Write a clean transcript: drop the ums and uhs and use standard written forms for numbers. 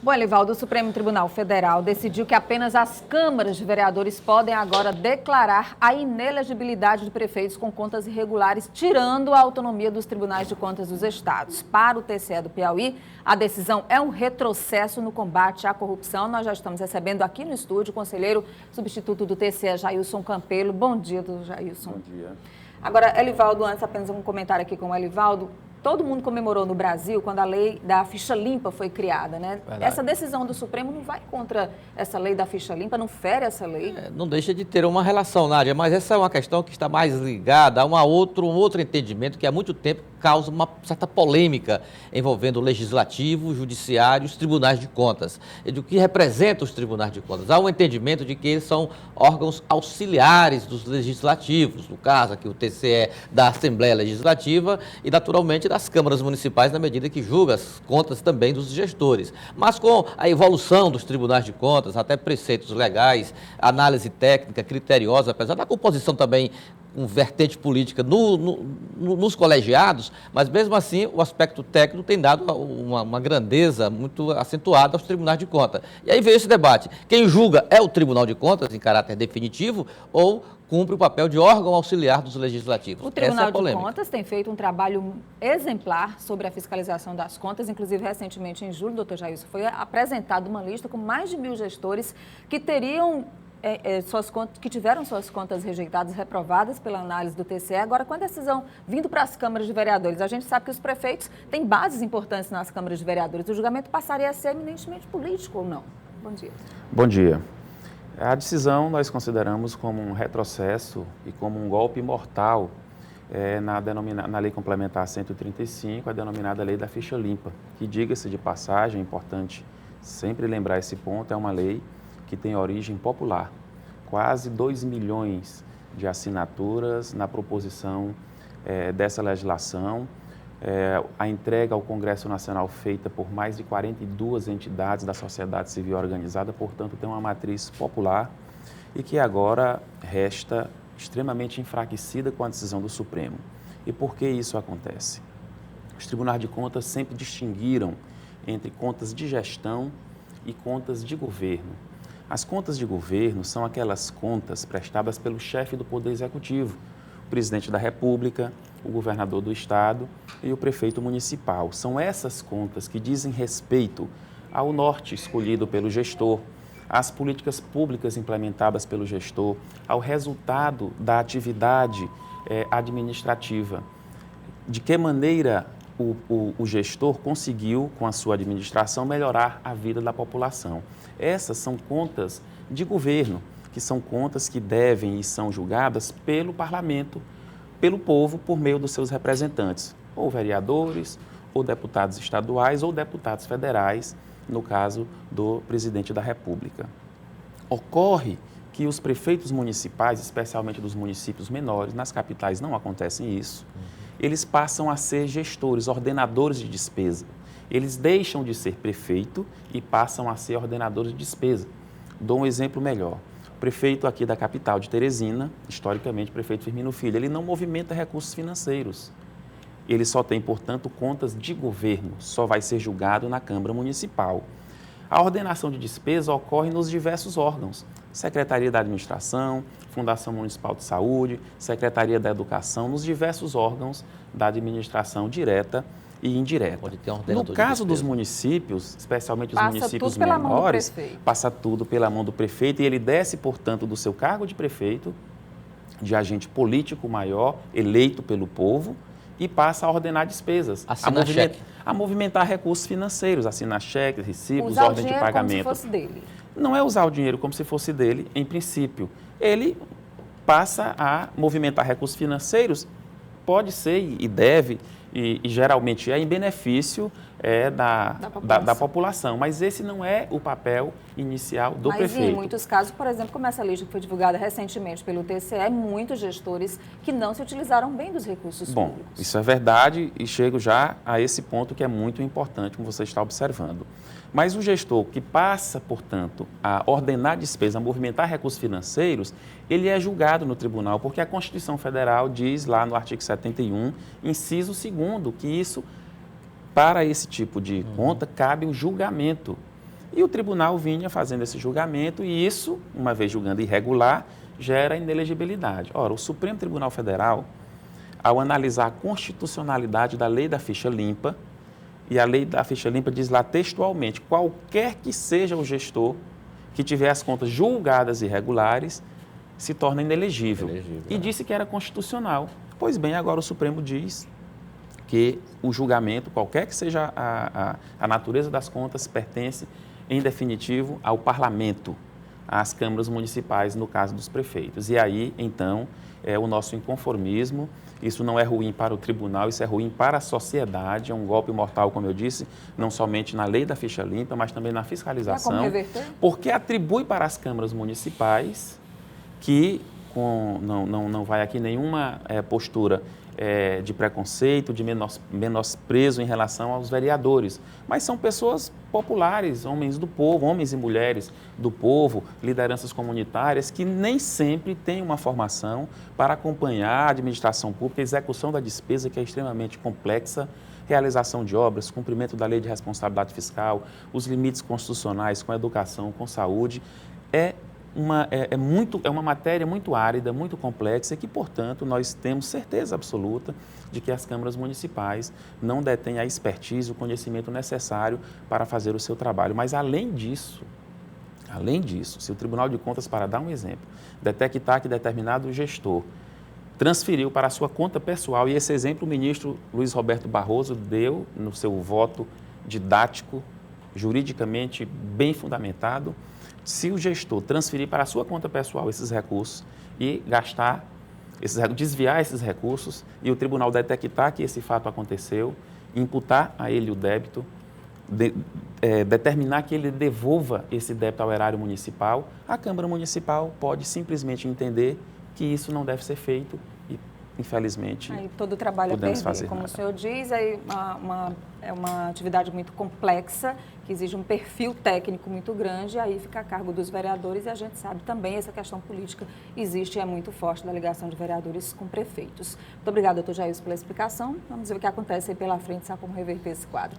Bom, Elivaldo, o Supremo Tribunal Federal decidiu que apenas as câmaras de vereadores podem agora declarar a inelegibilidade de prefeitos com contas irregulares, tirando a autonomia dos tribunais de contas dos estados. Para o TCE do Piauí, a decisão é um retrocesso no combate à corrupção. Nós já estamos recebendo aqui no estúdio o conselheiro substituto do TCE, Jailson Campelo. Bom dia, Jailson. Bom dia. Agora, Elivaldo, antes apenas um comentário aqui com o Elivaldo. Todo mundo comemorou no Brasil quando a lei da ficha limpa foi criada, né? Verdade. Essa decisão do Supremo não vai contra essa lei da ficha limpa, não fere essa lei? Não deixa de ter uma relação, Nádia, mas essa é uma questão que está mais ligada a um outro entendimento que há muito tempo causa uma certa polêmica envolvendo o Legislativo, o Judiciário e os Tribunais de Contas. E do que representa os Tribunais de Contas. Há um entendimento de que eles são órgãos auxiliares dos legislativos, no caso aqui o TCE da Assembleia Legislativa e, naturalmente, das câmaras municipais, na medida que julga as contas também dos gestores. Mas com a evolução dos Tribunais de Contas, até preceitos legais, análise técnica criteriosa, apesar da composição também com vertente política nos colegiados, mas mesmo assim o aspecto técnico tem dado uma grandeza muito acentuada aos tribunais de contas. E aí veio esse debate, quem julga é o Tribunal de Contas em caráter definitivo ou cumpre o papel de órgão auxiliar dos legislativos? O Tribunal Essa é a de Contas tem feito um trabalho exemplar sobre a fiscalização das contas, inclusive recentemente em julho, doutor Jailson, foi apresentada uma lista com mais de 1.000 gestores que teriam que tiveram suas contas rejeitadas, reprovadas pela análise do TCE, agora com a decisão vindo para as câmaras de vereadores. A gente sabe que os prefeitos têm bases importantes nas câmaras de vereadores. O julgamento passaria a ser eminentemente político ou não? Bom dia. Bom dia. A decisão nós consideramos como um retrocesso e como um golpe mortal na Lei Complementar 135, a denominada Lei da Ficha Limpa, que, diga-se de passagem, é importante sempre lembrar esse ponto, é uma lei que tem origem popular. Quase 2 milhões de assinaturas na proposição dessa legislação. A entrega ao Congresso Nacional feita por mais de 42 entidades da sociedade civil organizada, portanto, tem uma matriz popular e que agora resta extremamente enfraquecida com a decisão do Supremo. E por que isso acontece? Os tribunais de contas sempre distinguiram entre contas de gestão e contas de governo. As contas de governo são aquelas contas prestadas pelo chefe do Poder Executivo, o presidente da República, o governador do estado e o prefeito municipal. São essas contas que dizem respeito ao norte escolhido pelo gestor, às políticas públicas implementadas pelo gestor, ao resultado da atividade administrativa. De que maneira o gestor conseguiu, com a sua administração, melhorar a vida da população. Essas são contas de governo, que são contas que devem e são julgadas pelo parlamento, pelo povo, por meio dos seus representantes, ou vereadores, ou deputados estaduais, ou deputados federais, no caso do presidente da República. Ocorre que os prefeitos municipais, especialmente dos municípios menores, nas capitais não acontece isso, eles passam a ser gestores, ordenadores de despesa. Eles deixam de ser prefeito e passam a ser ordenadores de despesa. Dou um exemplo melhor. O prefeito aqui da capital de Teresina, historicamente, o prefeito Firmino Filho, ele não movimenta recursos financeiros. Ele só tem, portanto, contas de governo, só vai ser julgado na Câmara Municipal. A ordenação de despesa ocorre nos diversos órgãos, Secretaria da Administração, Fundação Municipal de Saúde, Secretaria da Educação, nos diversos órgãos da administração direta e indireta. Pode ter um ordenador No caso de dos despesa. municípios, especialmente os Passa municípios tudo pela mão do menores, prefeito. passa tudo pela mão do prefeito e ele desce, portanto, do seu cargo de prefeito, de agente político maior, eleito pelo povo, e passa a ordenar despesas, a movimentar recursos financeiros, assinar cheques, recibos, usar ordem o de dinheiro pagamento. como se fosse dele. Não é usar o dinheiro como se fosse dele, em princípio. Ele passa a movimentar recursos financeiros, pode ser e deve, e geralmente é em benefício da população. Mas esse não é o papel inicial do prefeito. Mas em muitos casos, por exemplo, como essa lista que foi divulgada recentemente pelo TCE, muitos gestores que não se utilizaram bem dos recursos públicos. Bom, isso é verdade e chego já a esse ponto que é muito importante, como você está observando. Mas o gestor que passa, portanto, a ordenar despesa, a movimentar recursos financeiros, ele é julgado no tribunal, porque a Constituição Federal diz lá no artigo 71, inciso 2º, que isso, para esse tipo de conta, cabe o julgamento. E o tribunal vinha fazendo esse julgamento e isso, uma vez julgando irregular, gera inelegibilidade. Ora, o Supremo Tribunal Federal, ao analisar a constitucionalidade da lei da ficha limpa, e a lei da ficha limpa diz lá textualmente, qualquer que seja o gestor que tiver as contas julgadas irregulares, se torna inelegível. E disse que era constitucional. Pois bem, agora o Supremo diz que o julgamento, qualquer que seja a natureza das contas, pertence, em definitivo, ao Parlamento, às câmaras municipais, no caso dos prefeitos. E aí, então, é o nosso inconformismo. Isso não é ruim para o tribunal, isso é ruim para a sociedade, é um golpe mortal, como eu disse, não somente na lei da ficha limpa, mas também na fiscalização. Como reverter? Porque atribui para as câmaras municipais que não vai aqui nenhuma postura de preconceito, de menosprezo em relação aos vereadores, mas são pessoas populares, homens do povo, homens e mulheres do povo, lideranças comunitárias que nem sempre têm uma formação para acompanhar a administração pública, a execução da despesa que é extremamente complexa, realização de obras, cumprimento da lei de responsabilidade fiscal, os limites constitucionais com a educação, com saúde, é uma matéria muito árida, muito complexa e que, portanto, nós temos certeza absoluta de que as câmaras municipais não detêm a expertise, o conhecimento necessário para fazer o seu trabalho. Mas, além disso, se o Tribunal de Contas, para dar um exemplo, detectar que determinado gestor transferiu para a sua conta pessoal, e esse exemplo o ministro Luiz Roberto Barroso deu no seu voto didático, juridicamente bem fundamentado, se o gestor transferir para a sua conta pessoal esses recursos e desviar esses recursos e o tribunal detectar que esse fato aconteceu, imputar a ele o débito, determinar que ele devolva esse débito ao erário municipal, a Câmara Municipal pode simplesmente entender que isso não deve ser feito e, infelizmente, aí todo o trabalho podemos é perder. fazer Como nada. o senhor diz, aí é uma atividade muito complexa, que exige um perfil técnico muito grande, e aí fica a cargo dos vereadores, e a gente sabe também essa questão política existe e é muito forte da ligação de vereadores com prefeitos. Muito obrigada, doutor Jailson, pela explicação. Vamos ver o que acontece aí pela frente, sabe como reverter esse quadro.